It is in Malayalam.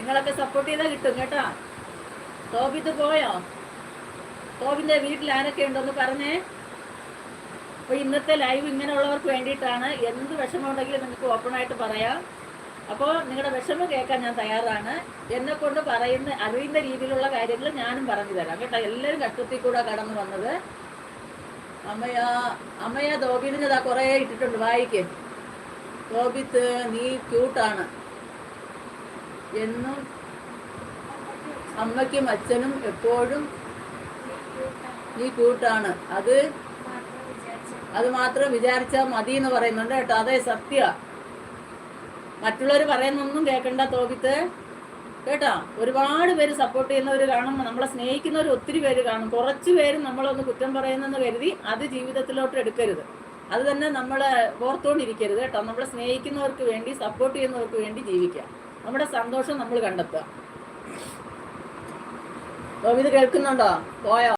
നിങ്ങളൊക്കെ സപ്പോർട്ട് ചെയ്താൽ കിട്ടും കേട്ടോ. ടോബിത്ത് പോയോ? ടോബിന്റെ വീട്ടിൽ ആരൊക്കെ ഉണ്ടോന്ന് പറഞ്ഞേ. അപ്പോൾ ഇന്നത്തെ ലൈവ് ഇങ്ങനെയുള്ളവർക്ക് വേണ്ടിയിട്ടാണ്. എന്ത് വിഷമം ഉണ്ടെങ്കിലും നിങ്ങൾക്ക് ഓപ്പണായിട്ട് പറയാം. അപ്പോൾ നിങ്ങളുടെ വിഷമം കേൾക്കാൻ ഞാൻ തയ്യാറാണ്. എന്നെ കൊണ്ട് അറിയുന്ന രീതിയിലുള്ള കാര്യങ്ങൾ ഞാനും പറഞ്ഞു തരാം കേട്ടോ. എല്ലാവരും കഷ്ടത്തിൽ കൂടെ കടന്നു വന്നത്. അമ്മയാ ടോബിന് ഇതാ കുറേ ഇട്ടിട്ടുണ്ട്, വായിക്ക്. ടോബിത്ത് നീ ക്യൂട്ടാണ് എന്നും അമ്മയ്ക്കും അച്ഛനും എപ്പോഴും നീ ക്യൂട്ടാണ്, അത് മാത്രം വിചാരിച്ചാൽ മതി എന്ന് പറയുന്നുണ്ട് കേട്ടോ. അതെ, സത്യ. മറ്റുള്ളവർ പറയുന്നൊന്നും കേൾക്കണ്ട ടോബിത്ത് കേട്ടോ. ഒരുപാട് പേര് സപ്പോർട്ട് ചെയ്യുന്നവർ കാണും, നമ്മളെ സ്നേഹിക്കുന്നവർ ഒത്തിരി പേര് കാണും. കുറച്ച് പേരും നമ്മളൊന്ന് കുറ്റം പറയുന്നെന്ന് കരുതി അത് ജീവിതത്തിലോട്ട് എടുക്കരുത്. അത് തന്നെ നമ്മൾ ഓർത്തുകൊണ്ടിരിക്കരുത് കേട്ടോ. നമ്മളെ സ്നേഹിക്കുന്നവർക്ക് വേണ്ടി, സപ്പോർട്ട് ചെയ്യുന്നവർക്ക് വേണ്ടി ജീവിക്കാം. നമ്മുടെ സന്തോഷം നമ്മൾ കണ്ടെത്തുക. ടോബിത്ത് കേൾക്കുന്നുണ്ടോ? പോയോ?